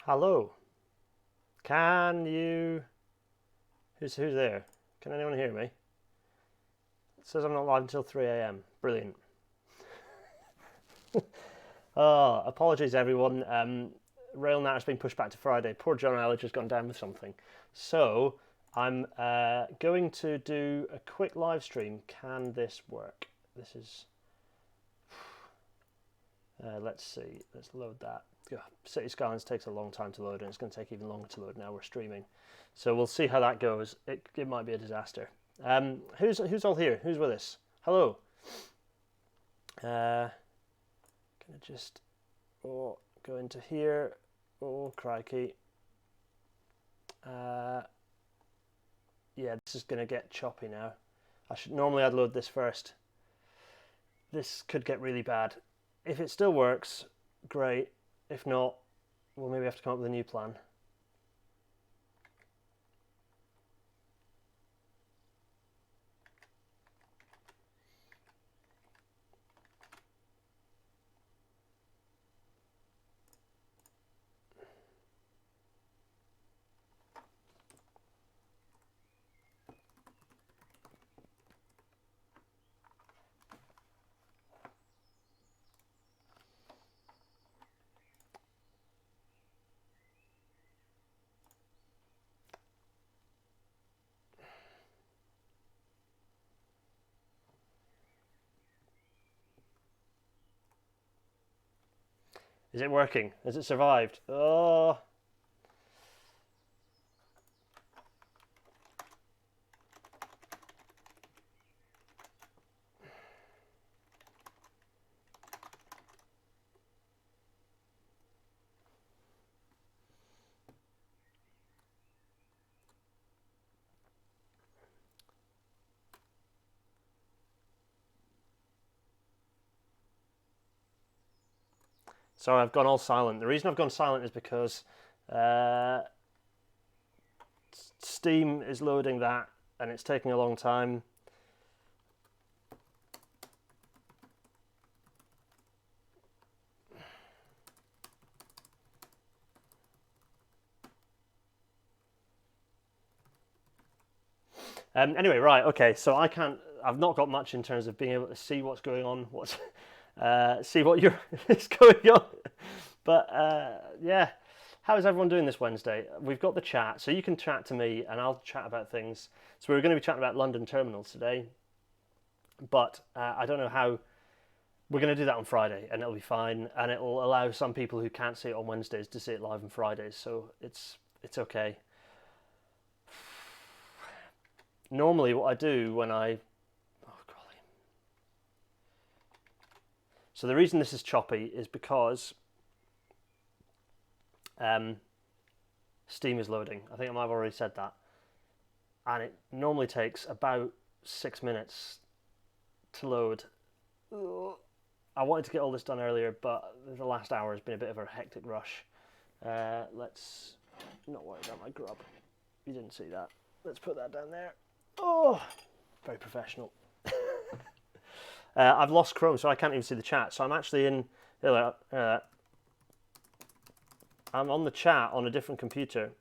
Hello. Can you... Who's there? Can anyone hear me? It says I'm not live until 3 a.m. Brilliant. Oh, apologies everyone. Rail Natter's been pushed back to Friday. Poor John Elledge has gone down with something. So, I'm going to do a quick live stream. Can this work? This is... let's see. Let's load that. City Skylines takes a long time to load, and it's going to take even longer to load now we're streaming. So we'll see how that goes. It might be a disaster. Who's all here? Who's with us? Hello. Can I just go into here? Oh crikey. Yeah, this is going to get choppy now. Normally I'd load this first. This could get really bad. If it still works, great. If not, we'll maybe have to come up with a new plan. Is it working? Has it survived? Oh. Sorry, I've gone all silent. The reason I've gone silent is because Steam is loading that and it's taking a long time. Anyway, right, okay, so I've not got much in terms of being able to see what's going on, see what is going on. But yeah, how is everyone doing this Wednesday? We've got the chat, so you can chat to me and I'll chat about things. So we're going to be chatting about London terminals today, but I don't know how. We're going to do that on Friday and it'll be fine, and it'll allow some people who can't see it on Wednesdays to see it live on Fridays, so it's okay. Normally what I do when I... Oh, golly. So the reason this is choppy is because Steam is loading. I think I might have already said that. And it normally takes about 6 minutes to load. I wanted to get all this done earlier, but the last hour has been a bit of a hectic rush. Let's not worry about my grub. You didn't see that. Let's put that down there. Oh, very professional. I've lost Chrome, so I can't even see the chat. So I'm actually in... I'm on the chat on a different computer.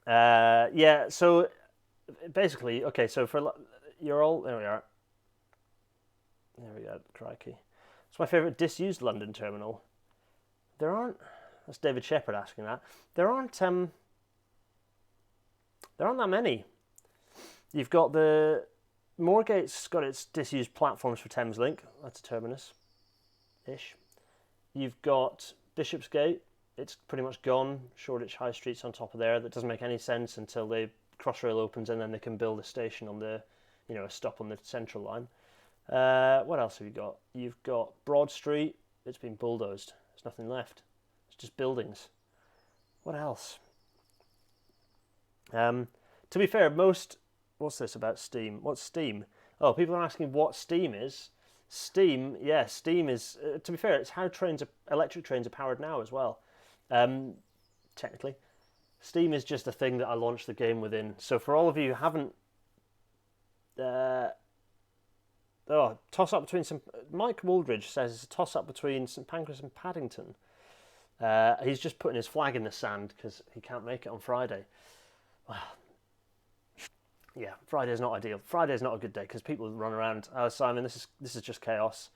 Yeah, so basically, okay, so for... You're all... There we are. There we go, crikey. It's my favourite disused London terminal. There aren't... That's David Shepherd asking that. There aren't that many. You've got the... Moorgate's got its disused platforms for Thameslink. That's a terminus-ish. You've got Bishopsgate. It's pretty much gone. Shoreditch High Street's on top of there. That doesn't make any sense until the Crossrail opens and then they can build a station on the... a stop on the Central line. What else have you got? You've got Broad Street. It's been bulldozed. There's nothing left. It's just buildings. What else? To be fair, what's this about Steam? What's Steam? Oh, people are asking what Steam is. Steam is, to be fair, it's how electric trains are powered now as well. Technically. Steam is just a thing that I launched the game within. So for all of you who haven't Toss up between some. Mike Wooldridge says it's a toss up between St Pancras and Paddington. He's just putting his flag in the sand because he can't make it on Friday. Well, yeah, Friday's not ideal. Friday's not a good day because people run around. Oh, Simon, this is just chaos.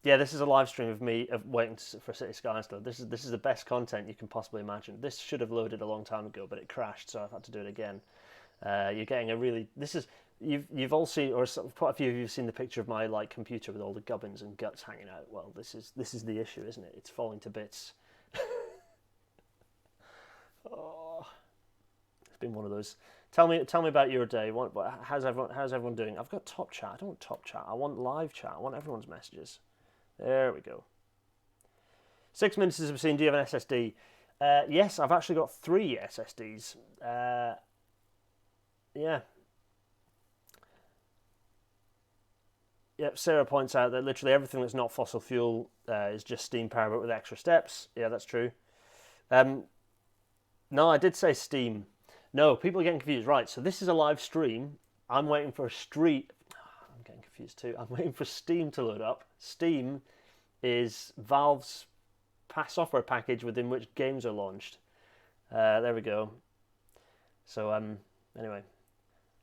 Yeah, this is a live stream of me waiting for City Skylines to load. This is the best content you can possibly imagine. This should have loaded a long time ago, but it crashed, so I've had to do it again. You're getting a really you've all seen, or quite a few of you have seen the picture of my computer with all the gubbins and guts hanging out. Well, this is the issue, isn't it? It's falling to bits. Oh, it's been one of those. Tell me about your day. How's everyone doing? I've got top chat. I don't want top chat. I want live chat. I want everyone's messages. There we go. 6 minutes as we've seen. Do you have an SSD? Yes, I've actually got 3 SSDs. Yeah. Yep, Sarah points out that literally everything that's not fossil fuel is just steam power, but with extra steps. Yeah, that's true. No, I did say steam. No, people are getting confused. Right, so this is a live stream. I'm waiting for I'm getting confused too. I'm waiting for Steam to load up. Steam is Valve's software package within which games are launched. There we go. So anyway,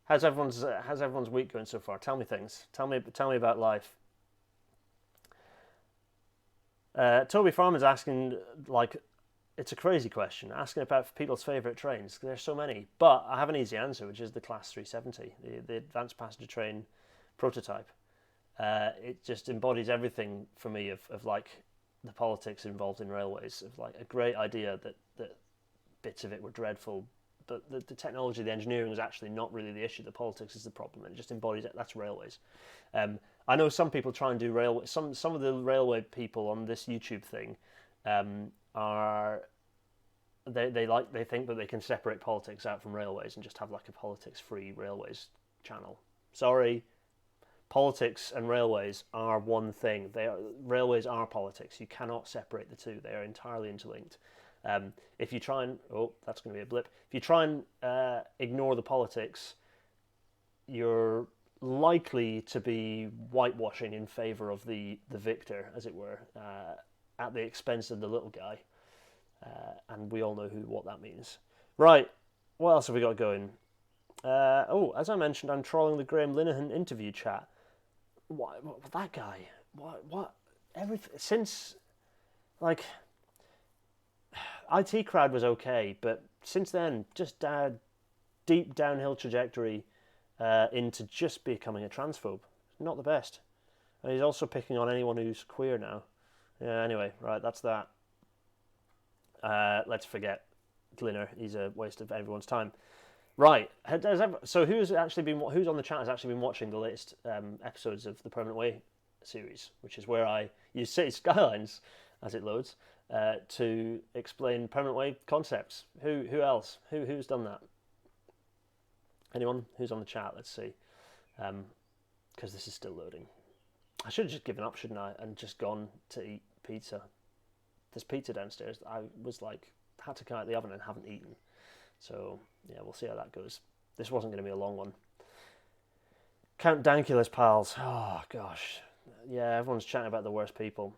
how's everyone's week going so far? Tell me things. Tell me about life. Toby Farman's asking, it's a crazy question, asking about people's favourite trains. There's so many, but I have an easy answer, which is the Class 370, the advanced passenger train prototype. It just embodies everything for me of the politics involved in railways, of a great idea that bits of it were dreadful, but the technology, the engineering is actually not really the issue. The politics is the problem, and it just embodies it. That's railways. I know some people try and do railway. Some of the railway people on this YouTube thing are they think that they can separate politics out from railways and just have a politics-free railways channel. Sorry, politics and railways are one thing. Railways are politics. You cannot separate the two. They are entirely interlinked. If you try and that's going to be a blip. If you try and ignore the politics, you're likely to be whitewashing in favour of the victor, as it were, at the expense of the little guy. And we all know what that means. Right, what else have we got going? As I mentioned, I'm trolling the Graham Linehan interview chat. What that guy? What? Everything since, IT Crowd was okay, but since then, just deep downhill trajectory into just becoming a transphobe. Not the best. And he's also picking on anyone who's queer now. Yeah. Anyway, right, that's that. Let's forget Glinner. He's a waste of everyone's time. Right. So who's on the chat has actually been watching the latest episodes of the Permanent Way series, which is where I use City Skylines as it loads to explain Permanent Way concepts. Who else? Who's done that? Anyone who's on the chat? Let's see. Because this is still loading. I should have just given up, shouldn't I, and just gone to eat pizza. There's pizza downstairs. I was had to come out of the oven and haven't eaten. So, yeah, we'll see how that goes. This wasn't going to be a long one. Count Dankula's pals. Oh, gosh. Yeah, everyone's chatting about the worst people.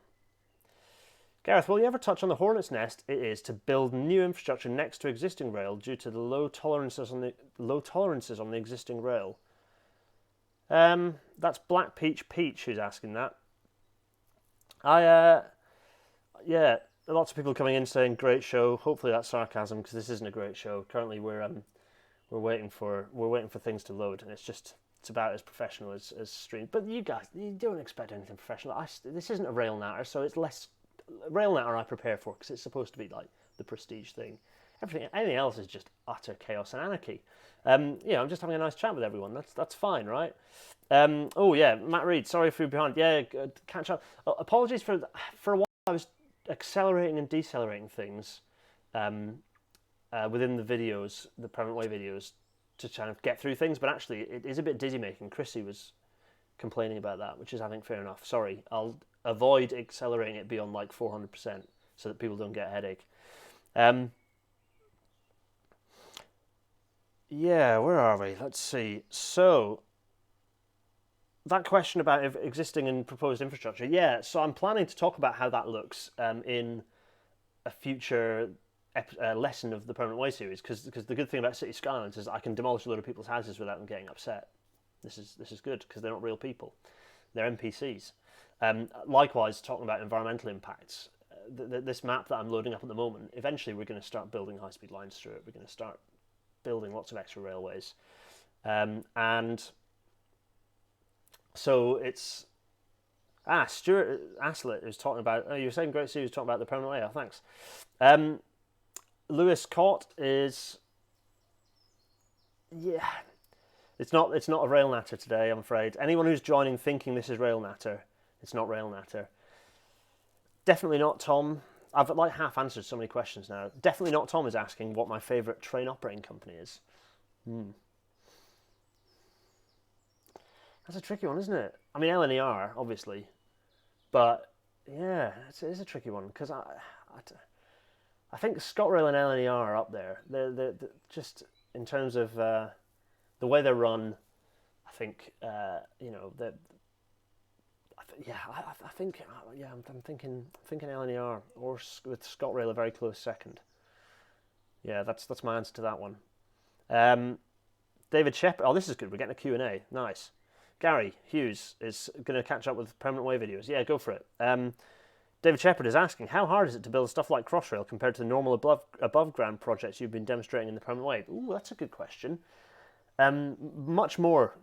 Gareth, will you ever touch on the hornet's nest it is to build new infrastructure next to existing rail due to the low tolerances on the existing rail? That's Black Peach who's asking that. Yeah, lots of people coming in saying great show. Hopefully that's sarcasm because this isn't a great show. Currently we're waiting for things to load, and it's about as professional as stream. But you guys, you don't expect anything professional. This isn't a rail natter, so it's less rail natter I prepare for because it's supposed to be the prestige thing. Anything else is just utter chaos and anarchy. I'm just having a nice chat with everyone. That's fine, right? Matt Reed, sorry for behind. Yeah, catch up. Apologies for a while I was accelerating and decelerating things within the videos, the Permanent Way videos, to kind of get through things, but actually it is a bit dizzy making. Chrissy was complaining about that, which is, I think, fair enough. Sorry, I'll avoid accelerating it beyond 400% so that people don't get a headache. Yeah, where are we? Let's see. So that question about existing and proposed infrastructure. Yeah, so I'm planning to talk about how that looks in a future lesson of the Permanent Way series. Because the good thing about City Skylines is I can demolish a load of people's houses without them getting upset. This is good because they're not real people; they're NPCs. Likewise, talking about environmental impacts. This map that I'm loading up at the moment, eventually we're going to start building high-speed lines through it. We're going to start building lots of extra railways, and so it's Stuart Aslett is talking about. Oh, you were saying great series talking about the Permanent Way. Oh, thanks. Lewis Cott is yeah. It's not a rail natter today, I'm afraid. Anyone who's joining thinking this is rail natter, it's not rail natter. Definitely not Tom. I've like half answered so many questions now. Definitely not Tom is asking what my favourite train operating company is. That's a tricky one, isn't it? I mean, LNER, obviously. But, yeah, it is a tricky one because I think ScotRail and LNER are up there. They're just in terms of the way they're run, I think, I think, I'm thinking LNER or with ScotRail a very close second. Yeah, that's my answer to that one. David Shepard. Oh, this is good. We're getting a Q&A. Nice. Gary Hughes is going to catch up with Permanent Way videos. Yeah, go for it. David Shepard is asking, how hard is it to build stuff like Crossrail compared to the normal above ground projects you've been demonstrating in the Permanent Way? Ooh, that's a good question. Much more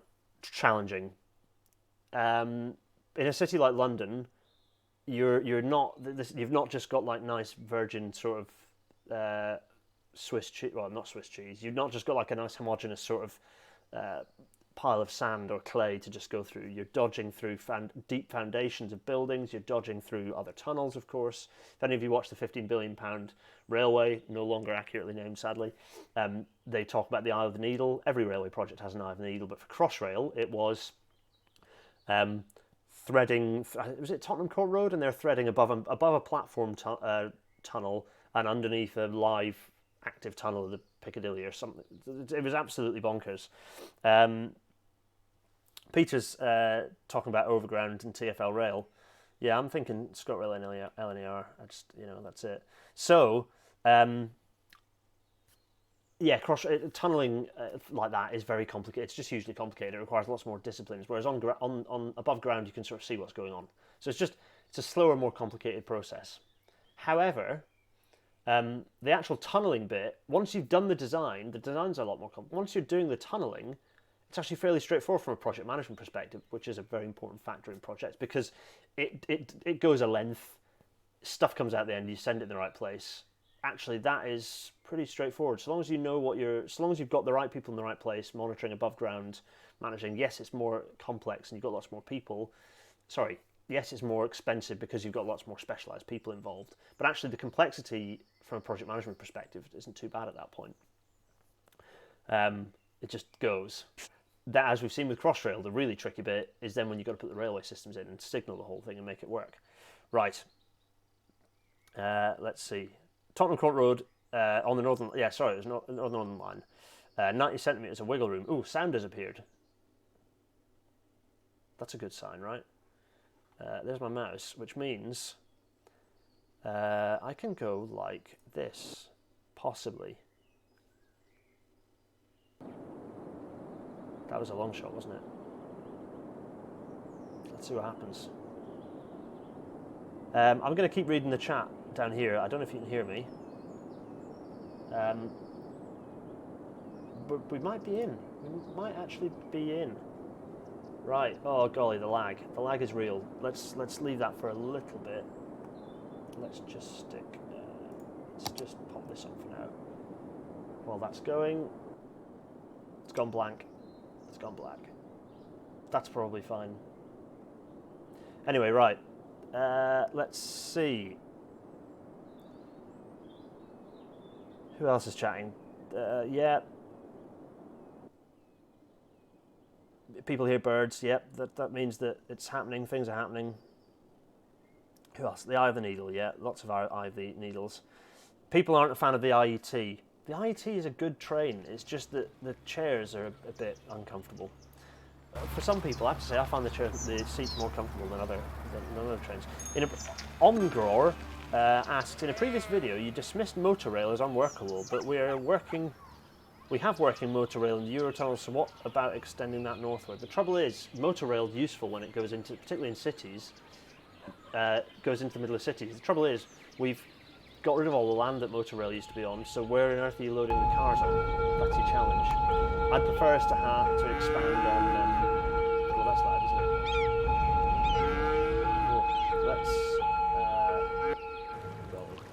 challenging. In a city like London, you've not just got like nice virgin sort of Swiss cheese. Well, not Swiss cheese. You've not just got like a nice homogeneous sort of pile of sand or clay to just go through. You're dodging through deep foundations of buildings. You're dodging through other tunnels, of course. If any of you watch the £15 billion railway, no longer accurately named, sadly, they talk about the Eye of the Needle. Every railway project has an Eye of the Needle, but for Crossrail, it was threading. Was it Tottenham Court Road? And they're threading above a platform tunnel and underneath a live active tunnel of the Piccadilly or something. It was absolutely bonkers. Peter's talking about Overground and TfL Rail. Yeah, I'm thinking ScotRail and LNER. That's it. So, tunneling like that is very complicated. It's just hugely complicated. It requires lots more disciplines. Whereas on above ground, you can sort of see what's going on. So it's a slower, more complicated process. However, the actual tunneling bit, once you've done the design's a lot more complex. Once you're doing the tunneling, it's actually fairly straightforward from a project management perspective, which is a very important factor in projects because it goes a length, stuff comes out the end, you send it in the right place. Actually, that is pretty straightforward. So long as you know so long as you've got the right people in the right place, monitoring above ground, managing. Yes, it's more complex and you've got lots more people. Sorry, yes, it's more expensive because you've got lots more specialised people involved. But actually, the complexity from a project management perspective isn't too bad at that point. It just goes. That, as we've seen with Crossrail, the really tricky bit is then when you've got to put the railway systems in and signal the whole thing and make it work. Right. Let's see. Tottenham Court Road on the northern. Yeah, sorry, there's no northern line. 90 centimetres of wiggle room. Ooh, sound has appeared. That's a good sign, right? There's my mouse, which means I can go like this, possibly. That was a long shot, wasn't it? Let's see what happens. I'm going to keep reading the chat down here. I don't know if you can hear me. But we might be in. We might actually be in. Right. Oh golly, the lag. The lag is real. Let's leave that for a little bit. Let's just pop this on for now. While that's going, it's gone blank. It's gone black. That's probably fine. Anyway, right. Let's see. Who else is chatting? Yeah. People hear birds. Yep. That means that it's happening. Things are happening. Who else? The Eye of the Needle. Yeah. Lots of Eye of the Needles. People aren't a fan of the IET. The IET is a good train. It's just that the chairs are a bit uncomfortable. For some people, I have to say, I find the seats more comfortable than other trains. Omgror asks, in a previous video, you dismissed motorrail as unworkable, but we have working motorrail in the Eurotunnel, so what about extending that northward? The trouble is, motorrail is useful when it goes into, particularly in cities, goes into the middle of cities. The trouble is, we've got rid of all the land that motorrail used to be on, so where on earth are you loading the cars on? That's your challenge. I'd prefer us to expand on... well, that's loud, isn't it?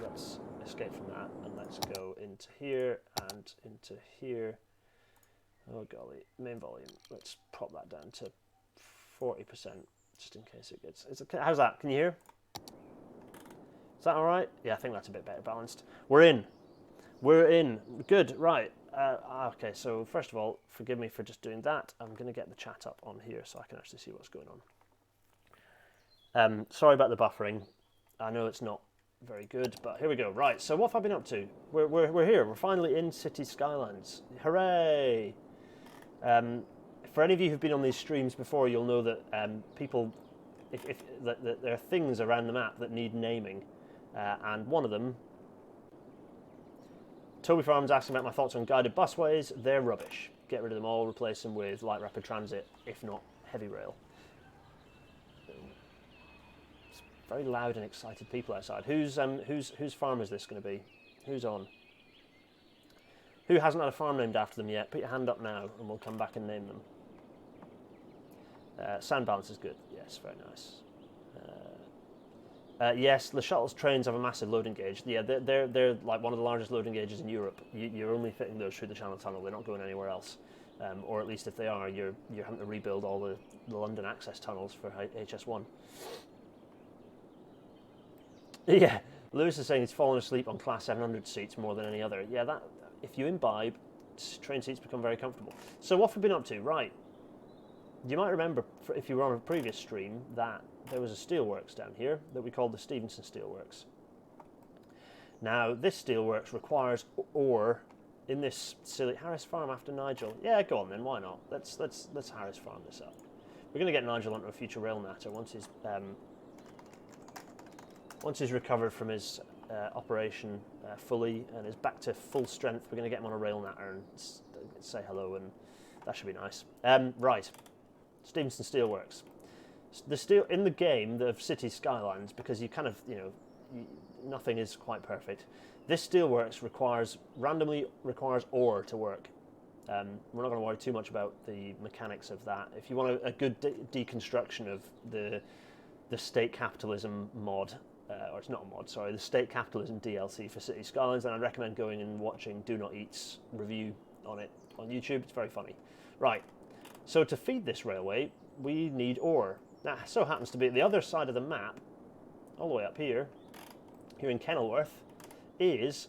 Let's escape from that, and let's go into here and into here. Oh golly, main volume. Let's prop that down to 40%, just in case it gets... how's that? Can you hear? Is that all right? Yeah, I think that's a bit better balanced. We're in. We're in. Good, right. Okay, so first of all, forgive me for just doing that. I'm going to get the chat up on here so I can actually see what's going on. Sorry about the buffering. I know it's not very good, but here we go. Right, so what have I been up to? We're here. We're finally in City Skylines. Hooray! For any of you who've been on these streams before, you'll know that people, that there are things around the map that need naming. And one of them, Toby Farm's asking about my thoughts on guided busways. They're rubbish. Get rid of them all, replace them with light rapid transit, if not heavy rail. It's very loud and excited people outside. Whose farm is this going to be? Who's on? Who hasn't had a farm named after them yet? Put your hand up now and we'll come back and name them. Sound balance is good. Yes, very nice. Yes, the shuttle's trains have a massive loading gauge. Yeah, they're like one of the largest loading gauges in Europe. You're only fitting those through the Channel Tunnel. They're not going anywhere else. Or at least if they are, you're having to rebuild all the London access tunnels for HS1. Yeah, Lewis is saying he's fallen asleep on Class 700 seats more than any other. Yeah, that if you imbibe, train seats become very comfortable. So what have we been up to? Right. You might remember, if you were on a previous stream, that there was a steelworks down here that we called the Stevenson Steelworks. Now, this steelworks requires ore in this silly Harris Farm after Nigel. Yeah, go on then. Why not? Let's Harris Farm this up. We're going to get Nigel onto a future rail natter once he's recovered from his operation fully and is back to full strength. We're going to get him on a rail natter and say hello, and that should be nice. Right. Stevenson Steelworks. The steel in the game of City Skylines, because you kind of, nothing is quite perfect. This steelworks randomly requires ore to work. We're not going to worry too much about the mechanics of that. If you want a good deconstruction of the state capitalism mod, or it's not a mod, sorry, the state capitalism DLC for City Skylines, then I'd recommend going and watching Do Not Eat's review on it on YouTube. It's very funny. Right. So to feed this railway, we need ore. Now, it so happens to be at the other side of the map, all the way up here in Kenilworth, is,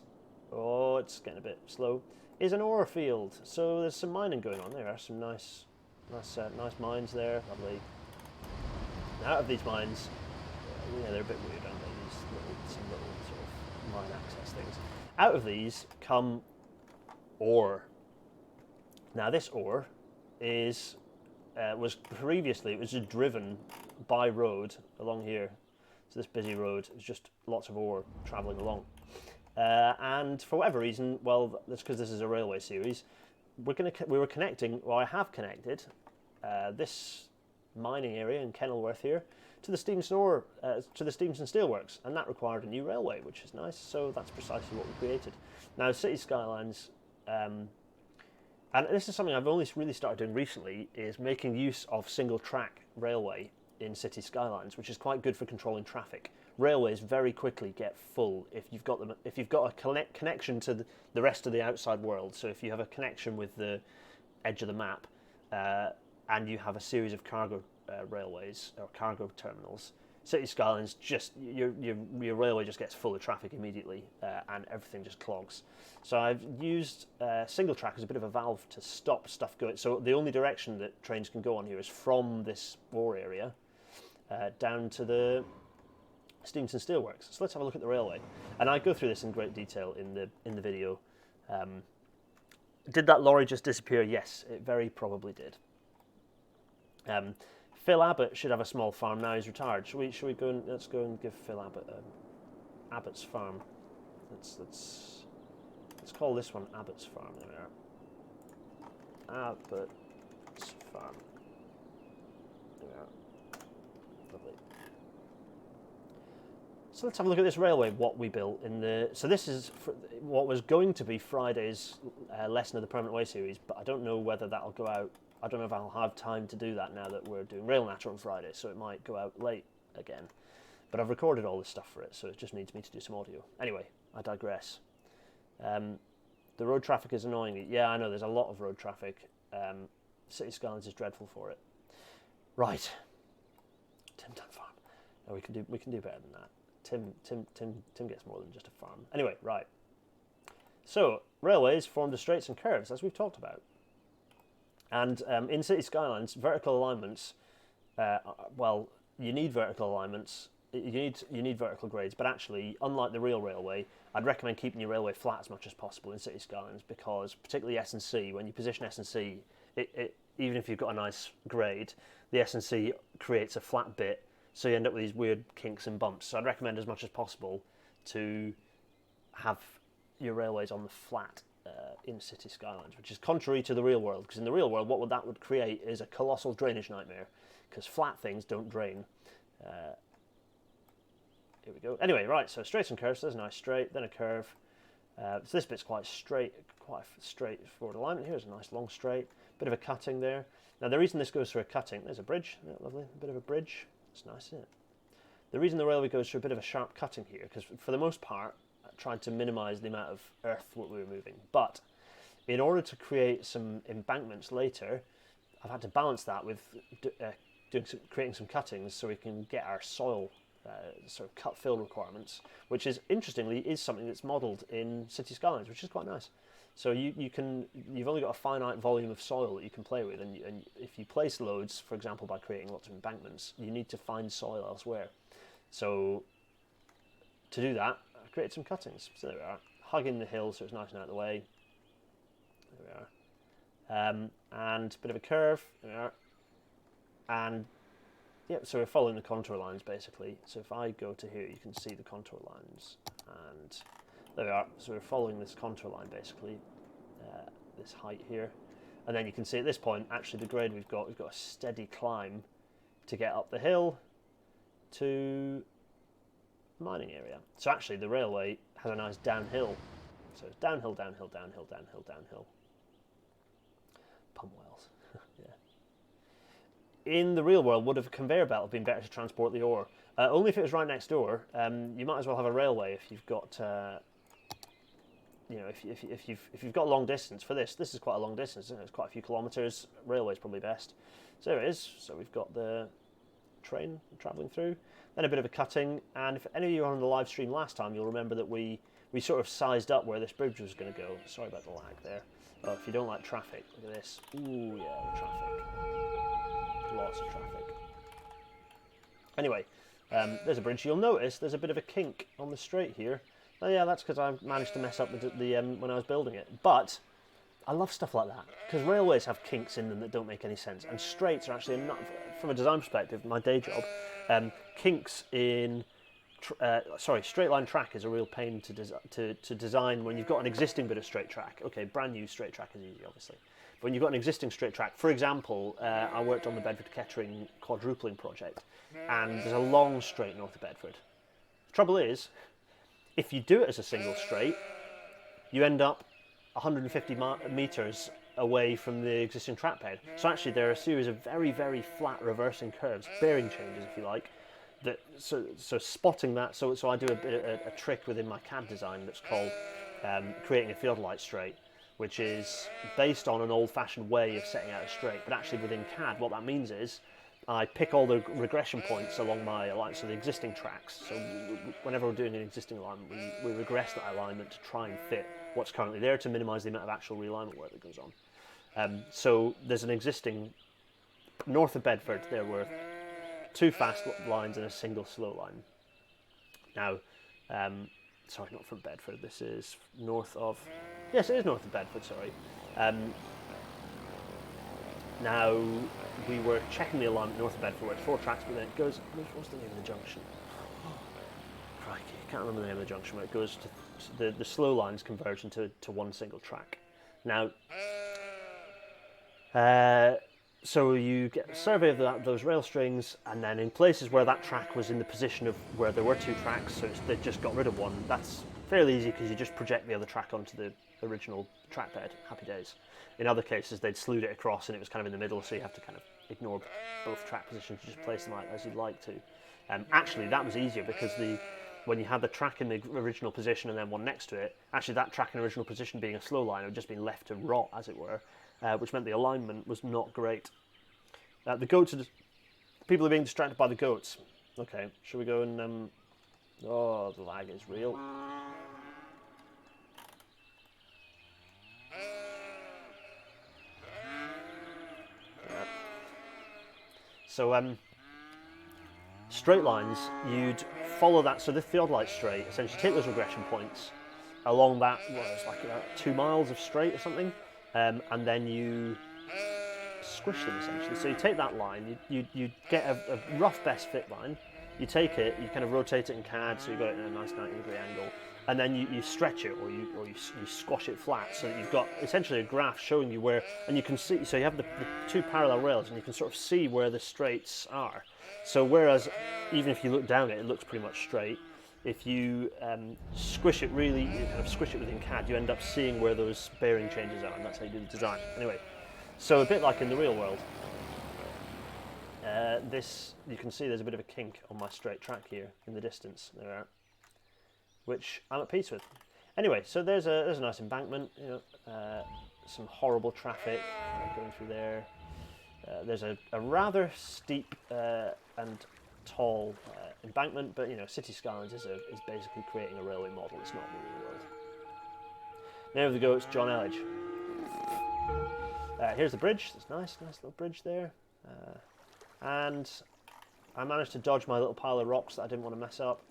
it's getting a bit slow, is an ore field. So there's some mining going on. There are some nice mines there, lovely. Now, out of these mines, they're a bit weird, aren't they? Some little sort of mine access things. Out of these come ore. Now, this ore was just driven by road along here. So this busy road is just lots of ore travelling along. And for whatever reason, well, that's because this is a railway series. I have connected this mining area in Kenilworth here to the Stevenson Steelworks, and that required a new railway, which is nice. So that's precisely what we created. Now, City Skylines. And this is something I've only really started doing recently, is making use of single track railway in City Skylines, which is quite good for controlling traffic. Railways very quickly get full if you've got a connection to the rest of the outside world. So if you have a connection with the edge of the map, and you have a series of cargo railways or cargo terminals, City Skylines your railway just gets full of traffic immediately, and everything just clogs. So I've used single track as a bit of a valve to stop stuff going. So the only direction that trains can go on here is from this ore area down to the Stevenson Steelworks. So let's have a look at the railway, and I go through this in great detail in the video Did that lorry just disappear? Yes, it very probably did. Phil Abbott should have a small farm now. He's retired. Should we go and let's go and give Phil Abbott Abbott's farm. Let's call this one Abbott's farm. There we are. Abbott's farm. There we are. Lovely. So let's have a look at this railway. What we built in the. So this is what was going to be Friday's lesson of the Permanent Way series, but I don't know whether that'll go out. I don't know if I'll have time to do that now that we're doing Rail Natter on Friday, so it might go out late again. But I've recorded all this stuff for it, so it just needs me to do some audio. Anyway, I digress. The road traffic is annoying. Yeah, I know, there's a lot of road traffic. City Skylines is dreadful for it. Right. Tim Dun Farm. No, we can do better than that. Tim gets more than just a farm. Anyway, right. So, railways formed as straights and curves, as we've talked about. And in City Skylines, vertical alignments, well, you need vertical alignments, you need vertical grades, but actually, unlike the real railway, I'd recommend keeping your railway flat as much as possible in City Skylines, because particularly S&C, when you position S&C, even if you've got a nice grade, the S&C creates a flat bit, so you end up with these weird kinks and bumps. So I'd recommend as much as possible to have your railways on the flat in City Skylines, which is contrary to the real world, because in the real world what that would create is a colossal drainage nightmare, because flat things don't drain. Here we go. Anyway, right, so straights and curves. There's a nice straight, then a curve. So this bit's quite straightforward alignment. Here's a nice long straight, bit of a cutting there. Now the reason this goes through a cutting, there's a bridge, isn't it lovely? A bit of a bridge. It's nice, isn't it? The reason the railway goes through a bit of a sharp cutting here, because for the most part, I tried to minimise the amount of earth what we were moving, but in order to create some embankments later, I've had to balance that with creating some cuttings so we can get our soil sort of cut fill requirements, which is interestingly is something that's modelled in City Skylines, which is quite nice. So you've only got a finite volume of soil that you can play with, and if you place loads, for example, by creating lots of embankments, you need to find soil elsewhere. So to do that, I created some cuttings. So there we are, hugging the hill, so it's nice and out of the way. There we are, and a bit of a curve. There we are, and yeah, so we're following the contour lines basically. So if I go to here, you can see the contour lines, and there we are. So we're following this contour line basically, this height here, and then you can see at this point, actually the grade we've got a steady climb to get up the hill to the mining area. So actually the railway has a nice downhill. So it's downhill, downhill, downhill, downhill, downhill. Pump wells. Yeah. In the real world, would a conveyor belt have been better to transport the ore? Only if it was right next door. You might as well have a railway if you've got, if you've got long distance for this. This is quite a long distance. It's quite a few kilometres. Railway's probably best. So there it is. So we've got the train travelling through. Then a bit of a cutting. And if any of you were on the live stream last time, you'll remember that we sort of sized up where this bridge was going to go. Sorry about the lag there. Oh, if you don't like traffic, look at this. Ooh, yeah, the traffic. Lots of traffic. Anyway, there's a bridge. You'll notice there's a bit of a kink on the straight here. Oh yeah, that's because I managed to mess up the when I was building it. But I love stuff like that, because railways have kinks in them that don't make any sense, and straights are actually from a design perspective, my day job, kinks in straight line track is a real pain to design when you've got an existing bit of straight track. Okay, brand new straight track is easy, obviously. But when you've got an existing straight track, for example, I worked on the Bedford-Kettering quadrupling project, and there's a long straight north of Bedford. The trouble is, if you do it as a single straight, you end up 150 metres away from the existing track bed. So actually there are a series of very, very flat reversing curves, bearing changes if you like, that so spotting that, so I do a trick within my CAD design that's called creating a field light straight, which is based on an old-fashioned way of setting out a straight, but actually within CAD what that means is I pick all the regression points along my alignment, so the existing tracks. So whenever we're doing an existing alignment, we regress that alignment to try and fit what's currently there to minimise the amount of actual realignment work that goes on. So there's an existing, north of Bedford, there were 2 fast lines and a single slow line. Now, sorry, not from Bedford, this is north of Yes, it is north of Bedford, sorry. Now, we were checking the alignment north of Bedford, where it's 4 tracks, but then it goes... What's the name of the junction? Crikey, I can't remember the name of the junction, where it goes to... The slow lines converge into one single track. Now... so you get a survey of those rail strings, and then in places where that track was in the position of where there were 2 tracks, so they just got rid of one, that's fairly easy because you just project the other track onto the original track bed, happy days. In other cases, they'd slewed it across and it was kind of in the middle, so you have to kind of ignore both track positions, you just place them out as you'd like to. Actually, that was easier because when you had the track in the original position and then one next to it, actually that track in original position being a slow line had just been left to rot, as it were, which meant the alignment was not great. The goats people are being distracted by the goats. Okay, shall we go and... oh, the lag is real. Yeah. So, straight lines, you'd follow that. So the theodolite straight, essentially take those regression points along that, it's like about 2 miles of straight or something, and then you squish them essentially. So you take that line, you get a rough best fit line, you take it, you kind of rotate it in CAD so you've got it in a nice 90-degree angle, and then you stretch it or you squash it flat so that you've got essentially a graph showing you where, and you can see, so you have the 2 parallel rails and you can sort of see where the straights are. So whereas even if you look down it looks pretty much straight, if you squish it really, you kind of squish it within CAD, you end up seeing where those bearing changes are, and that's how you do the design. Anyway, so a bit like in the real world, this, you can see there's a bit of a kink on my straight track here in the distance, there, which I'm at peace with. Anyway, so there's a nice embankment, you know, some horrible traffic going through there. There's a rather steep and tall embankment, but you know, City Skylines is basically creating a railway model. It's not the real world. Name of the goats, John Elledge. Here's the bridge. It's nice little bridge there. And I managed to dodge my little pile of rocks that I didn't want to mess up.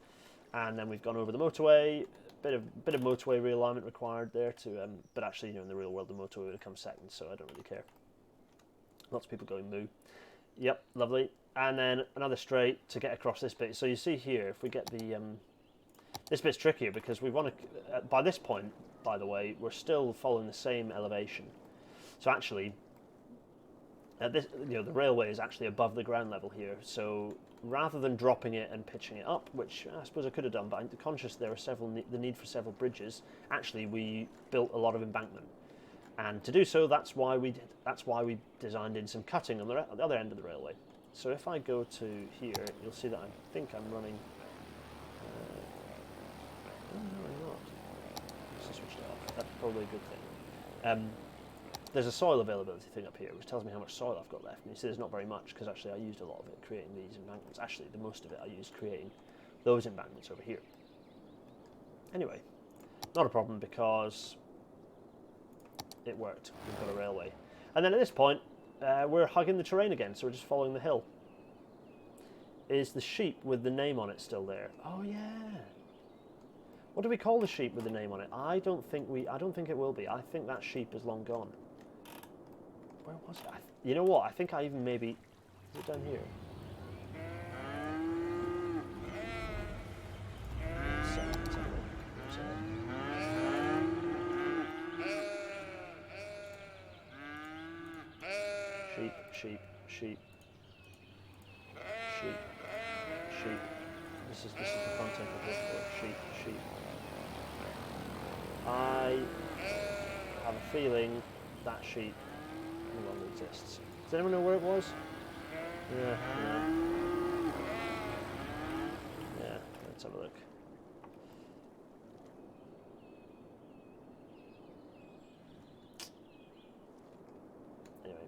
And then we've gone over the motorway. Bit of motorway realignment required there to, but actually, you know, in the real world, the motorway would come second, so I don't really care. Lots of people going moo. Yep, lovely. And then another straight to get across this bit. So you see here, if we get the this bit's trickier because we want to. By this point, by the way, we're still following the same elevation. So actually, this, you know, the railway is actually above the ground level here. So rather than dropping it and pitching it up, which I suppose I could have done, but I'm conscious there are the need for several bridges. Actually, we built a lot of embankment, and to do so, that's why we designed in some cutting on the other end of the railway. So if I go to here, you'll see that I think I'm running. No, I'm not. Just switched it off. That's probably a good thing. There's a soil availability thing up here, which tells me how much soil I've got left. And you see there's not very much, because actually I used a lot of it creating these embankments. Actually, the most of it I used creating those embankments over here. Anyway, not a problem because it worked. We've got a railway. And then at this point, we're hugging the terrain again, so we're just following the hill. Is the sheep with the name on it still there? Oh yeah. What do we call the sheep with the name on it? I don't think it will be. I think that sheep is long gone. Where was it? You know what? I think I even maybe... Is it down here? Sheep. This is the content of this word. Sheep. I have a feeling that sheep no longer exists. Does anyone know where it was? Yeah. Let's have a look. Anyway.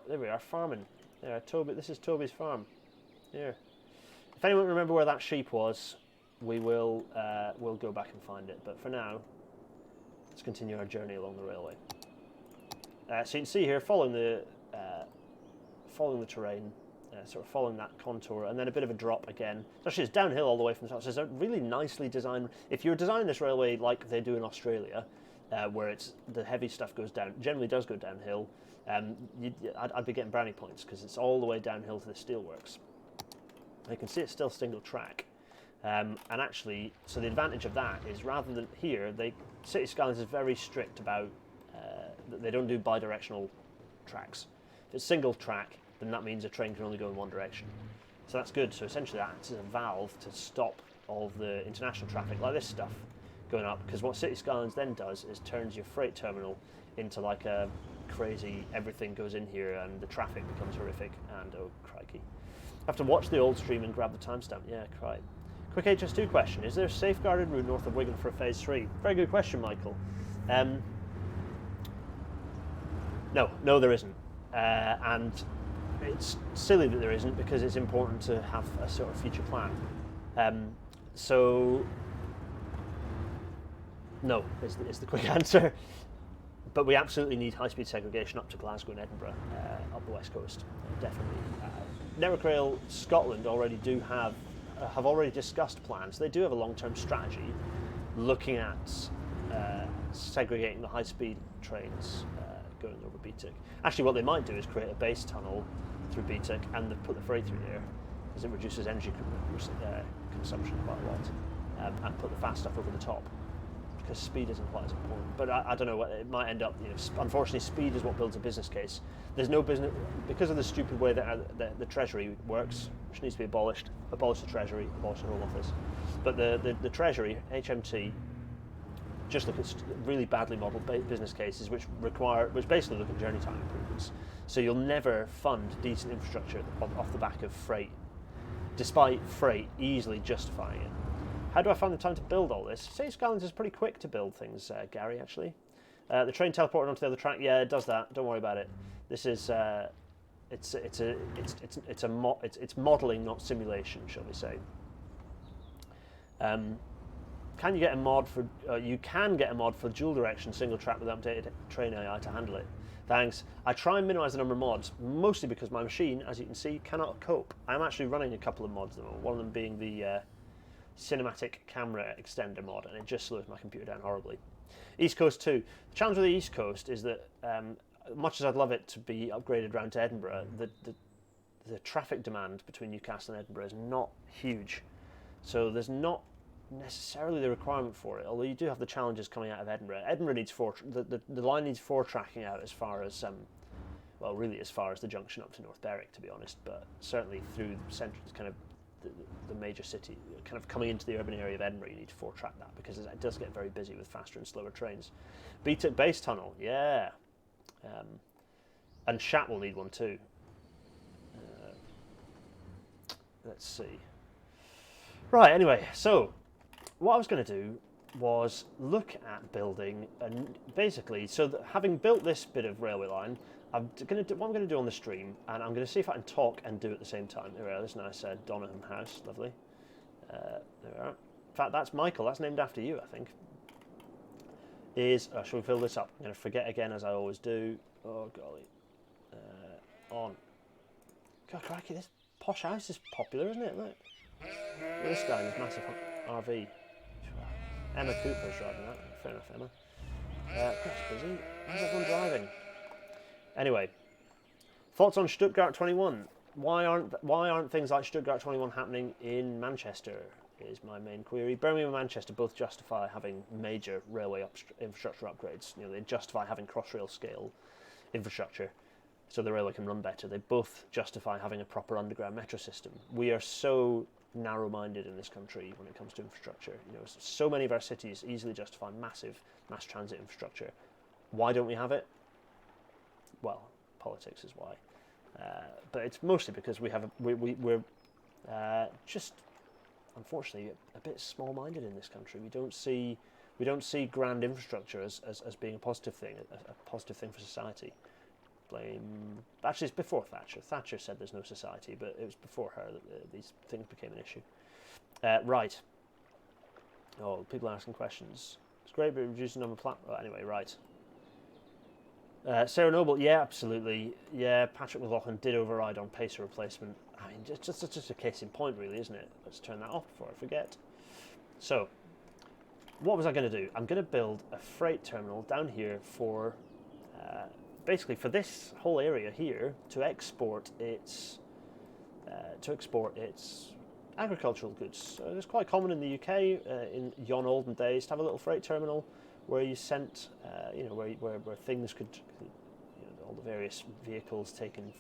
There we are, farming. There, this is Toby's farm. Here. If anyone remember where that sheep was, we'll go back and find it. But for now, let's continue our journey along the railway. So you can see here, following the terrain, sort of following that contour, and then a bit of a drop again. Actually, it's downhill all the way from the top. So it's a really nicely designed. If you're designing this railway like they do in Australia, where it's the heavy stuff goes down, generally does go downhill, I'd be getting brownie points because it's all the way downhill to the steelworks. You can see it's still single track, and actually, so the advantage of that is rather than here, City Skylines is very strict about they don't do bi-directional tracks. If it's single track, then that means a train can only go in one direction. So that's good. So essentially that's a valve to stop all of the international traffic like this stuff going up, because what City Skylines then does is turns your freight terminal into like a crazy, everything goes in here and the traffic becomes horrific, and oh crikey. I have to watch the old stream and grab the timestamp. Yeah, cry. Quick HS2 question. Is there a safeguarded route north of Wigan for phase 3? Very good question, Michael. No, there isn't. And it's silly that there isn't, because it's important to have a sort of future plan. So, no is the quick answer. But we absolutely need high-speed segregation up to Glasgow and Edinburgh, up the west coast, definitely. Network Rail Scotland already do have already discussed plans. They do have a long-term strategy looking at segregating the high-speed trains going over BTIC. Actually, what they might do is create a base tunnel through BTIC and put the freight through there, because it reduces energy consumption quite a lot, and put the fast stuff over the top, because speed isn't quite as important. But I don't know, it might end up, unfortunately speed is what builds a business case. There's no business, because of the stupid way that the Treasury works, which needs to be abolished. Abolish the Treasury, abolish the Home Office. But the Treasury, HMT, just look at really badly modelled business cases which basically look at journey time improvements. So you'll never fund decent infrastructure off the back of freight, despite freight easily justifying it. How do I find the time to build all this? City Skylines is pretty quick to build things, Gary, actually. The train teleported onto the other track, yeah, it does that, don't worry about it. This is, it's modelling, not simulation, shall we say. Can you get a mod for? You can get a mod for dual direction single track with updated train AI to handle it. Thanks. I try and minimise the number of mods, mostly because my machine, as you can see, cannot cope. I'm actually running a couple of mods at the moment. One of them being the cinematic camera extender mod, and it just slows my computer down horribly. East Coast 2. The challenge with the East Coast is that, much as I'd love it to be upgraded round to Edinburgh, the traffic demand between Newcastle and Edinburgh is not huge. So there's not necessarily the requirement for it, although you do have the challenges coming out of Edinburgh. Edinburgh needs the line needs 4 tracking out as far as well, really as far as the junction up to North Berwick, to be honest, but certainly through the central, kind of the major city, kind of coming into the urban area of Edinburgh, you need to 4 track that, because it does get very busy with faster and slower trains. BTIC base tunnel, yeah, and Shat will need one too. Let's see. Right, anyway, so what I was going to do was look at building, and basically, so that having built this bit of railway line, what I'm going to do on the stream, and I'm going to see if I can talk and do at the same time. There we are, this nice Donaham house, lovely. There we are. In fact, that's Michael, that's named after you, I think. Shall we fill this up? I'm going to forget again, as I always do. Oh, golly. On. God, crikey, this posh house is popular, isn't it? Look. This guy in his massive RV. Emma Cooper's driving that. Fair enough, Emma. That's busy. How's everyone driving? Anyway, thoughts on Stuttgart 21? Why aren't things like Stuttgart 21 happening in Manchester? Is my main query. Birmingham and Manchester both justify having major railway infrastructure upgrades. They justify having crossrail scale infrastructure, so the railway can run better. They both justify having a proper underground metro system. We are so narrow-minded in this country when it comes to infrastructure. So many of our cities easily justify massive mass transit infrastructure. Why don't we have it? Well, politics is why. But it's mostly because we're just, unfortunately, a bit small-minded in this country. We don't see grand infrastructure as being a positive thing, a positive thing for society. Actually, it's before Thatcher. Thatcher said there's no society, but it was before her that these things became an issue. Right. Oh, people are asking questions. It's great, but it reduces the number of anyway, right. Sarah Noble, yeah, absolutely. Yeah, Patrick McLaughlin did override on pacer replacement. I mean, just a case in point, really, isn't it? Let's turn that off before I forget. So, what was I going to do? I'm going to build a freight terminal down here for, basically, for this whole area here to export its agricultural goods. So it's quite common in the UK in yon olden days to have a little freight terminal where you sent, where things could, all the various vehicles taking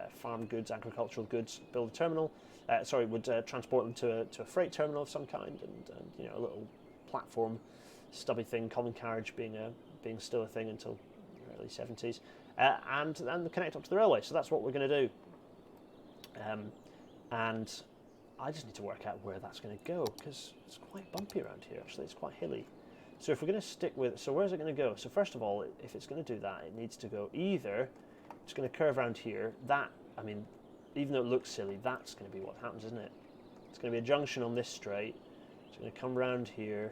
farm goods, agricultural goods, build a terminal. Would transport them to a freight terminal of some kind, and a little platform, stubby thing, common carriage being still a thing until the early 70s, and connect up to the railway. So that's what we're going to do. And I just need to work out where that's going to go because it's quite bumpy around here. Actually, it's quite hilly. So if we're going to stick with, so where's it going to go? So first of all, if it's going to do that, it needs to go either, it's going to curve around here. That, I mean, even though it looks silly, that's going to be what happens, isn't it? It's going to be a junction on this straight. It's going to come round here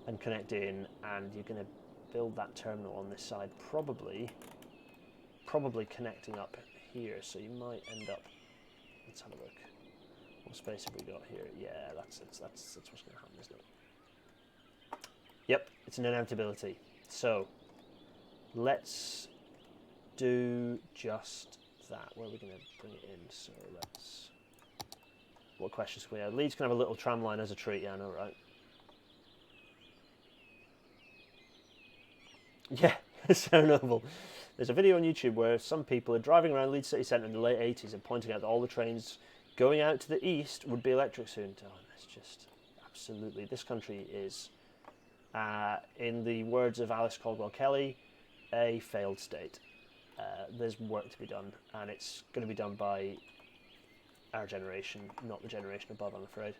and connect in, and you're going to build that terminal on this side, probably connecting up here. So you might end up, let's have a look. What space have we got here? Yeah, that's what's going to happen, isn't it? Yep, it's an inevitability. So let's do just that. Where are we going to bring it in? So let's. What questions can we have? Leeds can have a little tram line as a treat. Yeah, I know, right? Yeah, so noble. There's a video on YouTube where some people are driving around Leeds city centre in the late 80s and pointing out that all the trains going out to the east would be electric soon. Oh, that's just absolutely. This country is, in the words of Alice Caldwell Kelly, a failed state. There's work to be done, and it's going to be done by our generation, not the generation above, I'm afraid.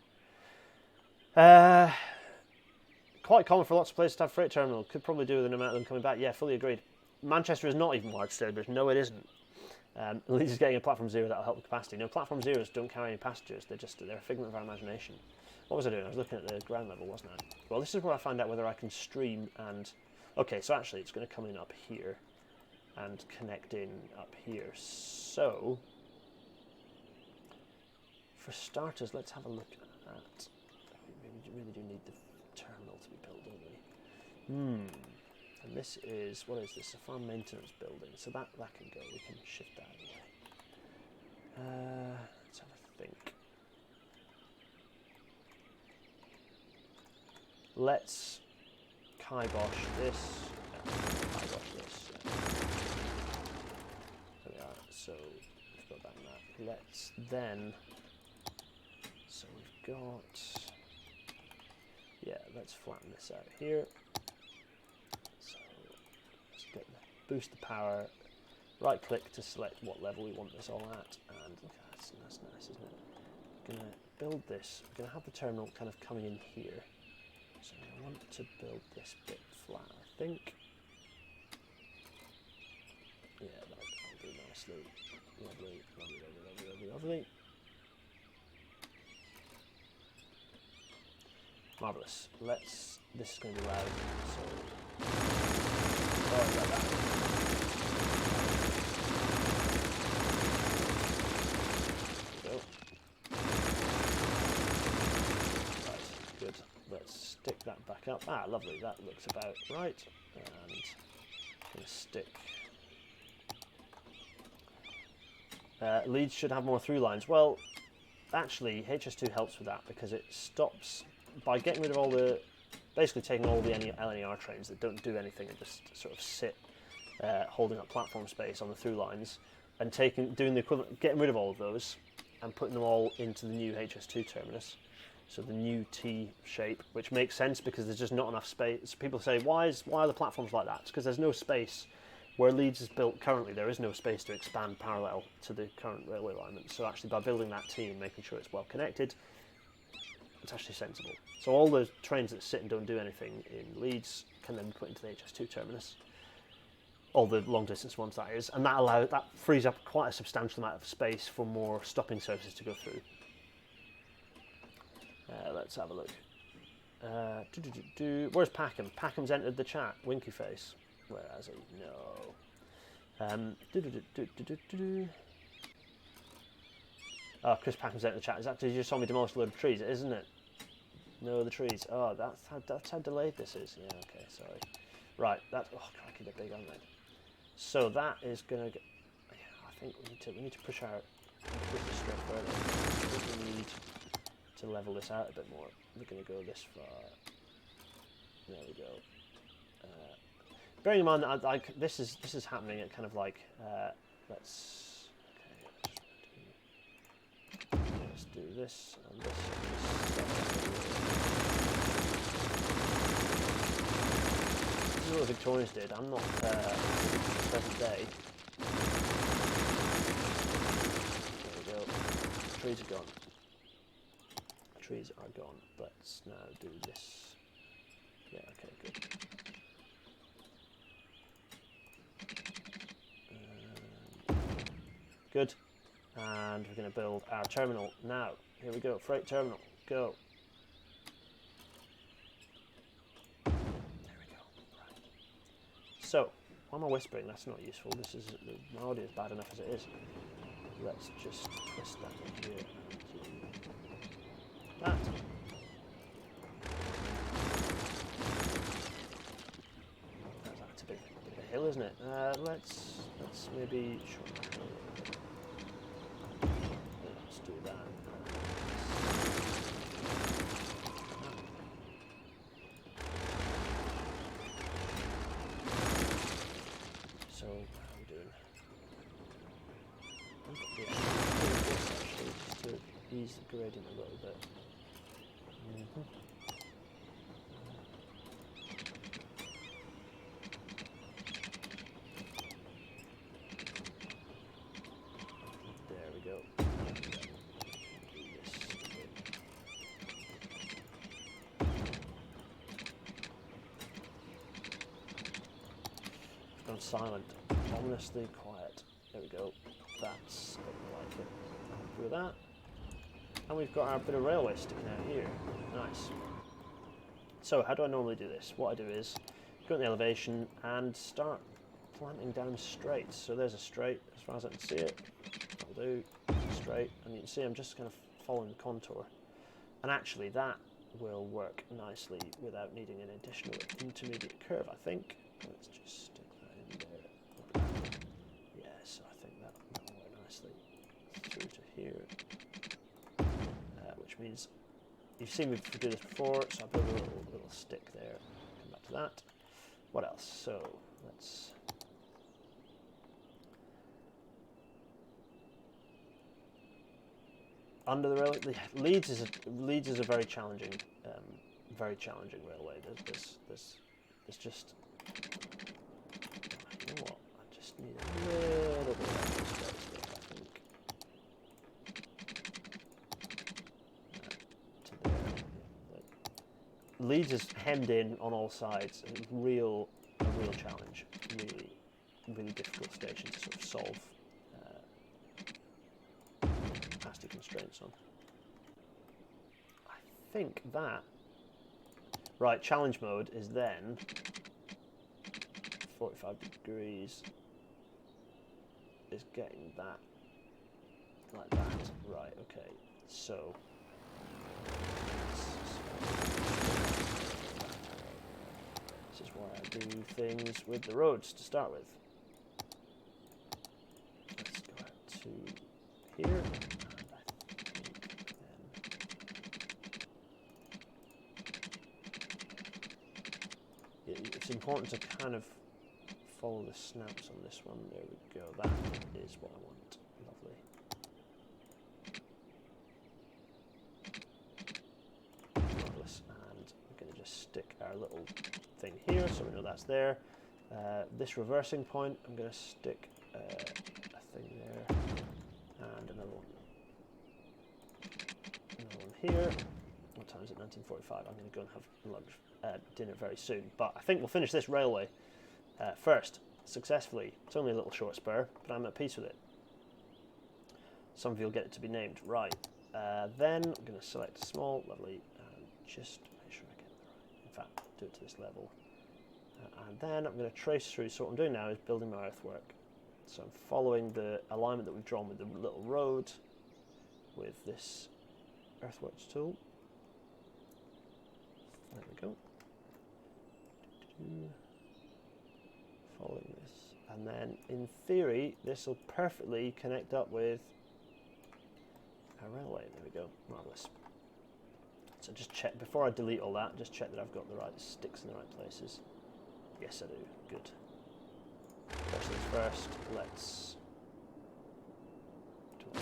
Quite common for lots of places to have freight terminal. Could probably do with an amount of them coming back. Yeah, fully agreed. Manchester is not even large stables. No, it isn't. Leeds is getting a platform zero that'll help the capacity. No, platform zeros don't carry any passengers. They're a figment of our imagination. What was I doing? I was looking at the ground level, wasn't I? Well, this is where I find out whether I can stream and... Okay, so actually it's going to come in up here and connect in up here. So, for starters, let's have a look at that. We really do need the terminal to be built, don't we? And this is, what is this? A farm maintenance building. So that can go. We can shift that out of the way. Let's have a think. Let's kibosh this. Kibosh this. There we are. So we've got that and that. Let's then. So we've got. Yeah, let's flatten this out here. So let's get boost the power. Right click to select what level we want this all at, and okay, that's nice, isn't it? I'm gonna build this. I'm gonna have the terminal kind of coming in here. So I want to build this bit flat, I think. Yeah, that'll do nicely. Lovely. Marvellous. This is going to be loud, so... Oh, like that. There we go. Right, good. Let's stick that back up. Ah, lovely. That looks about right. And I'm going to stick... Leeds should have more through lines. Well, actually, HS2 helps with that because it stops... By getting rid of all the, basically taking all the LNER trains that don't do anything and just sort of sit holding up platform space on the through lines, and doing the equivalent, getting rid of all of those and putting them all into the new HS2 terminus, so the new T shape, which makes sense because there's just not enough space. People say, why are the platforms like that? It's because there's no space. Where Leeds is built currently, there is no space to expand parallel to the current railway alignment. So actually by building that T and making sure it's well connected, it's actually sensible. So all those trains that sit and don't do anything in Leeds can then be put into the HS2 terminus. All the long distance ones, that is, and that frees up quite a substantial amount of space for more stopping services to go through. Let's have a look. Where's Packham? Packham's entered the chat. Winky face. Where has he? No. Oh, Chris Packham's out in the chat. Is that because you just saw me demolish a load of trees, isn't it? No, the trees. Oh, that's how delayed this is. Yeah, okay, sorry. Right, that's... Oh, crikey, they're big, aren't they? So that is going to... Yeah, I think we need to push our... Push this straight further. I think we need to level this out a bit more. We're going to go this far. There we go. Bearing in mind that this is happening at kind of like... let's do this and this. This is what the Victorians did. I'm not present day. There we go. Trees are gone. Trees are gone. Let's now do this. Yeah. Okay. Good. Good. And we're going to build our terminal now. Here we go, freight terminal, go. There we go, right. So, why am I whispering? That's not useful. My audio is bad enough as it is. Let's just twist that in here and do that. That's a bit of a hill, isn't it? Let's maybe shorten that hill. Do that. So, how are we doing? Yeah, actually, just to ease the gradient a little bit. There we go. Gone silent, ominously quiet. There we go. That's I like it. Happy with that. And we've got our bit of railway sticking out here. Nice. So how do I normally do this? What I do is go in the elevation and start planting down straight. So there's a straight as far as I can see it. That'll do. Straight, and you can see I'm just kind of following the contour. And actually that will work nicely without needing an additional intermediate curve, I think. Let's just stick that in there. Yeah, so I think that will work nicely through to here. Which means you've seen me do this before, so I build a little stick there. Come back to that. What else? So let's... Under the railway, Leeds is a very challenging railway. There's just, you know what? I just need a little bit of extra space there, I think. To there. Like, Leeds is hemmed in on all sides. A real challenge. Really difficult station to sort of solve. Capacity constraints on. I think that right, challenge mode is then 45 degrees is getting that like that. Right, okay. So this is why I do things with the roads to start with. Let's go out to here. It's important to kind of follow the snaps on this one. There we go. That is what I want. Lovely. Marvelous. And we're going to just stick our little thing here so we know that's there. This reversing point, I'm going to stick a thing there and another one. Another one here. What time is it? 19:45. I'm going to go and have lunch. Dinner very soon, but I think we'll finish this railway first successfully. It's only a little short spur, but I'm at peace with it. Some of you will get it to be named right. Then I'm going to select small, lovely, and just make sure I get the right. In fact, do it to this level, and then I'm going to trace through. So what I'm doing now is building my earthwork. So I'm following the alignment that we've drawn with the little road with this earthworks tool. There we go. Following this. And then, in theory, this will perfectly connect up with a railway. There we go. Marvellous. So just check, before I delete all that, just check that I've got the right sticks in the right places. Yes, I do. Good. First things first, let's do that.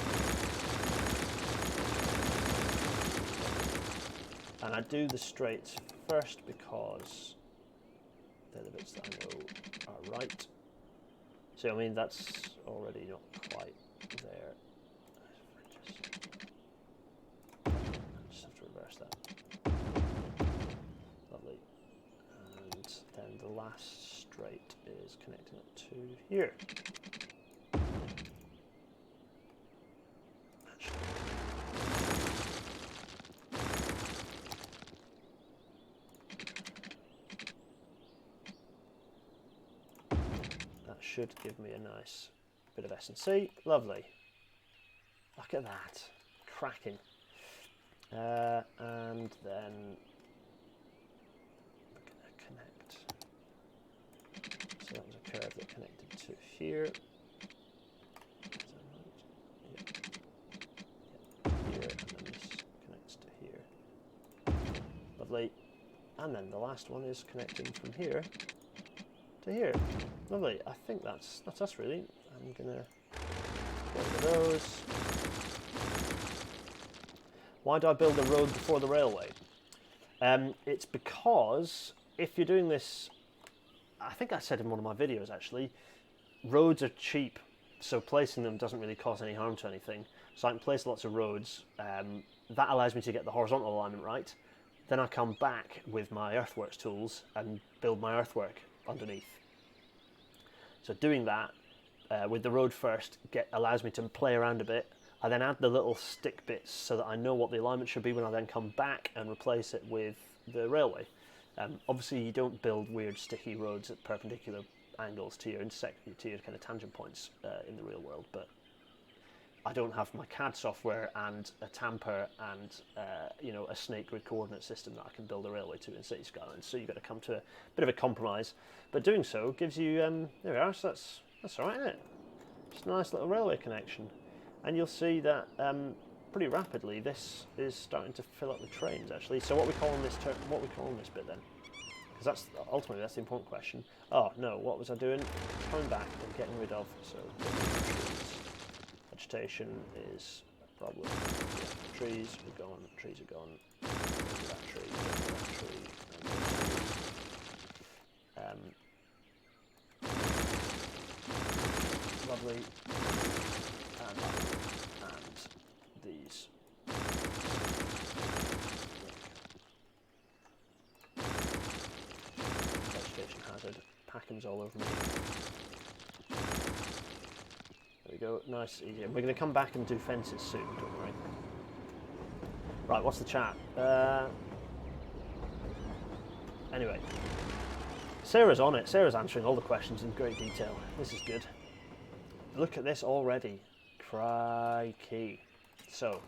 And I do the straights first because they're the bits that I know are right. So I mean that's already not quite there. I just have to reverse that. Lovely. And then the last straight is connecting up to here. That should give me a nice bit of S&C. Lovely. Look at that. Cracking. And then we're going to connect. So that was a curve that connected to here. Is that right? Yep. Here, and then this connects to here. Lovely. And then the last one is connecting from here to here. Lovely. I think that's us really. I'm gonna get rid of those. Why do I build the road before the railway? It's because if you're doing this, I think I said in one of my videos actually, roads are cheap, so placing them doesn't really cause any harm to anything. So I can place lots of roads. That allows me to get the horizontal alignment right. Then I come back with my earthworks tools and build my earthwork underneath. So doing that with the road first allows me to play around a bit. I then add the little stick bits so that I know what the alignment should be when I then come back and replace it with the railway. Obviously you don't build weird sticky roads at perpendicular angles to your kind of tangent points in the real world, but I don't have my CAD software and a tamper and you know, a snake grid coordinate system that I can build a railway to in City Skylines. So you've got to come to a bit of a compromise, but doing so gives you there we are. So that's all right, isn't it? Just a nice little railway connection, and you'll see that pretty rapidly this is starting to fill up with trains actually. So what we call on this bit then? Because that's ultimately the important question. Oh no, what was I doing? Coming back and getting rid of. So vegetation is a problem. Yeah, trees are gone. Trees are gone. That tree. That tree. Lovely. And these. Vegetation hazard. Packings all over me. There we go. Nice, easy. We're going to come back and do fences soon, don't worry. Right, what's the chat? Anyway. Sarah's on it. Sarah's answering all the questions in great detail. This is good. Look at this already. Crikey. So,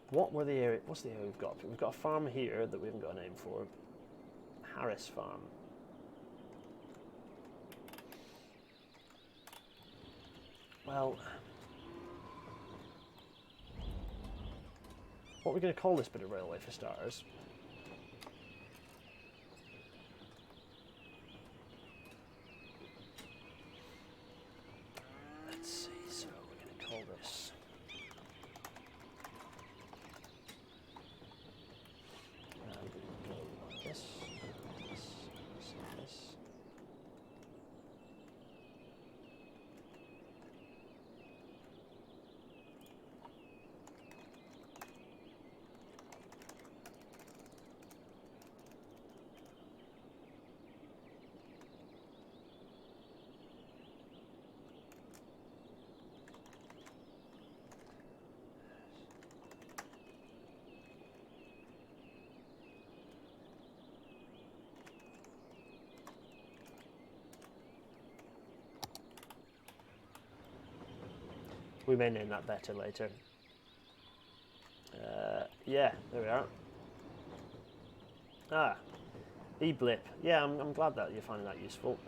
what's the area we've got? We've got a farm here that we haven't got a name for. Harris Farm. Well, what are we going to call this bit of railway for starters? Let's see, so we're going to call this... we're going to go like this, this, this. We may name that better later. Yeah, there we are. Ah, e-blip. Yeah, I'm glad that you're finding that useful.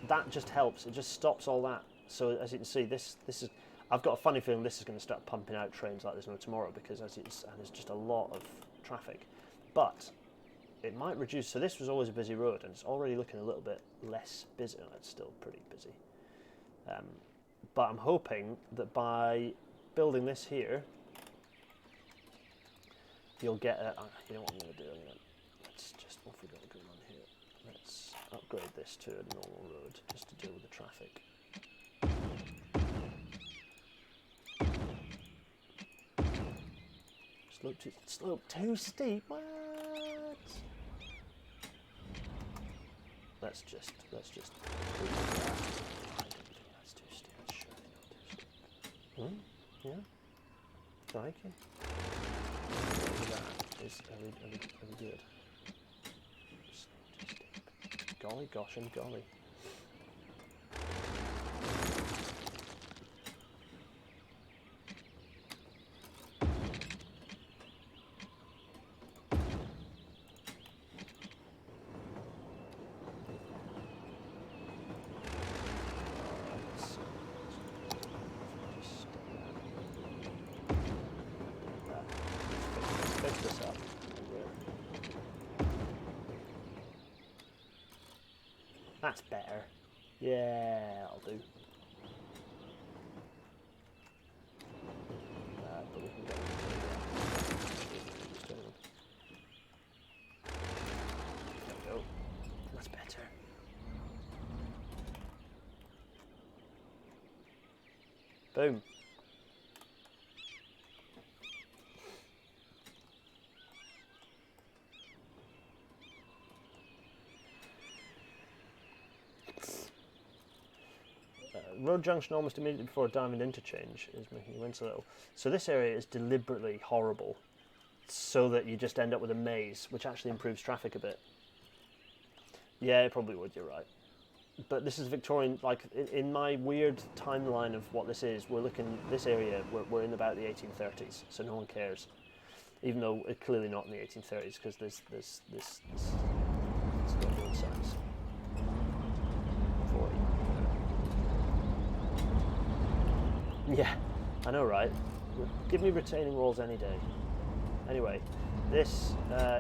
That just helps. It just stops all that. So as you can see, this is. I've got a funny feeling this is going to start pumping out trains like there's no tomorrow because there's just a lot of traffic. But it might reduce. So this was always a busy road, and it's already looking a little bit less busy. No, it's still pretty busy. But I'm hoping that by building this here, you'll get a. You know what I'm going to do? Let's just, what have we got going on here? Let's upgrade this to a normal road just to deal with the traffic. Slope too steep. What? Let's just. That's too steep. Surely not too steep. Yeah. Crikey. That is are we good? Slope too steep. Golly, gosh, and golly. That's better. Yeah, I'll do. But we can get there we go. That's better. Boom. Road junction almost immediately before Diamond Interchange is making you wince a little. So this area is deliberately horrible so that you just end up with a maze, which actually improves traffic a bit. Yeah, it probably would, you're right. But this is Victorian, like, in my weird timeline of what this is, we're looking, this area, we're in about the 1830s, so no one cares. Even though it's clearly not in the 1830s, because there's this got road signs. 40. Yeah, I know, right? Give me retaining walls any day. Anyway, this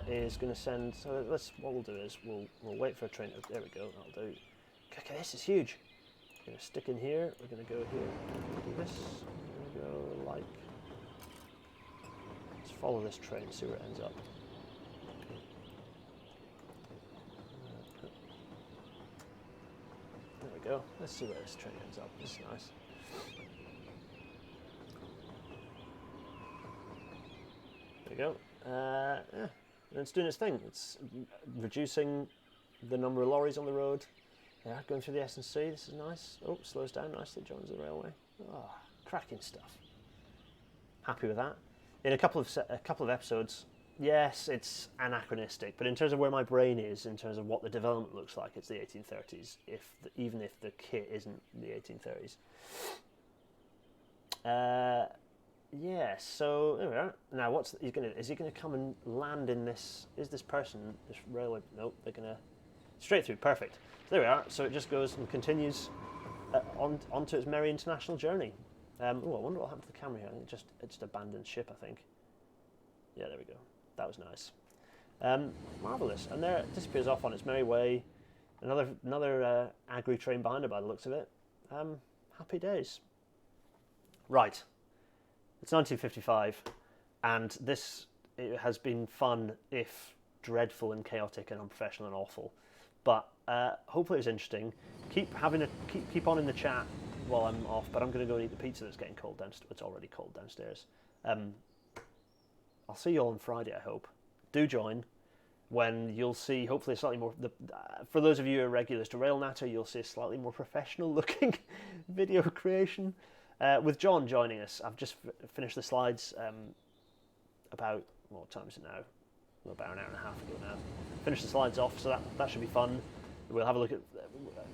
is going to send. So what we'll do is we'll wait for a train. There we go. That'll do. Okay, this is huge. We're going to stick in here. We're going to go here. Do this. We're going to go like. Let's follow this train. See where it ends up. There we go. Let's see where this train ends up. This is nice. There we go. Yeah, and it's doing its thing. It's reducing the number of lorries on the road. Yeah, going through the S&C. This is nice. Oh, slows down nicely. Joins the railway. Oh, cracking stuff. Happy with that. In a couple of episodes, yes, it's anachronistic. But in terms of where my brain is, in terms of what the development looks like, it's the 1830s. Even if the kit isn't the 1830s. Yeah, so there we are. Now, is he gonna come and land in this? Is this person, this railway? Nope, they're gonna straight through. Perfect. So there we are. So it just goes and continues onto its merry international journey. Oh, I wonder what happened to the camera here. I think it just abandoned ship. I think. Yeah, there we go. That was nice. Marvelous. And there it disappears off on its merry way. Another agri train behind it by the looks of it. Happy days. Right. It's 1955, and it has been fun, if dreadful and chaotic and unprofessional and awful. But hopefully it was interesting. Keep on in the chat while I'm off. But I'm going to go and eat the pizza that's getting cold downstairs. It's already cold downstairs. I'll see you all on Friday. I hope. Do join when you'll see hopefully a slightly more. For those of you who are regulars to Rail Natter, you'll see a slightly more professional looking video creation. With John joining us, I've just finished the slides about, what time is it now? Well, about an hour and a half ago now. Finished the slides off, so that should be fun. We'll have a look at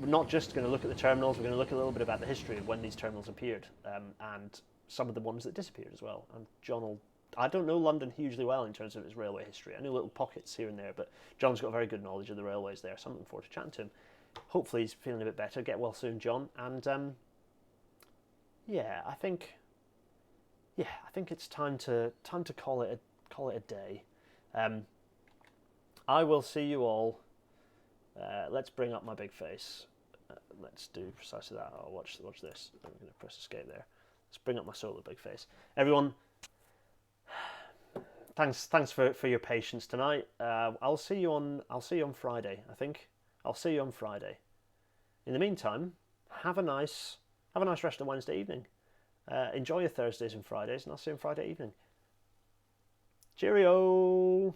we're not just going to look at the terminals. We're going to look a little bit about the history of when these terminals appeared, and some of the ones that disappeared as well. And John will. I don't know London hugely well in terms of its railway history. I know little pockets here and there, but John's got very good knowledge of the railways there, so I'm looking forward to chatting to him. Hopefully he's feeling a bit better. Get well soon, John. And yeah, I think it's time to call it a day. I will see you all. Let's bring up my big face. Let's do precisely that. Oh, watch this. I'm going to press escape there. Let's bring up my solo big face. Everyone, thanks for your patience tonight. I'll see you on Friday. I think I'll see you on Friday. In the meantime, have a nice rest of Wednesday evening. Enjoy your Thursdays and Fridays, and I'll see you on Friday evening. Cheerio.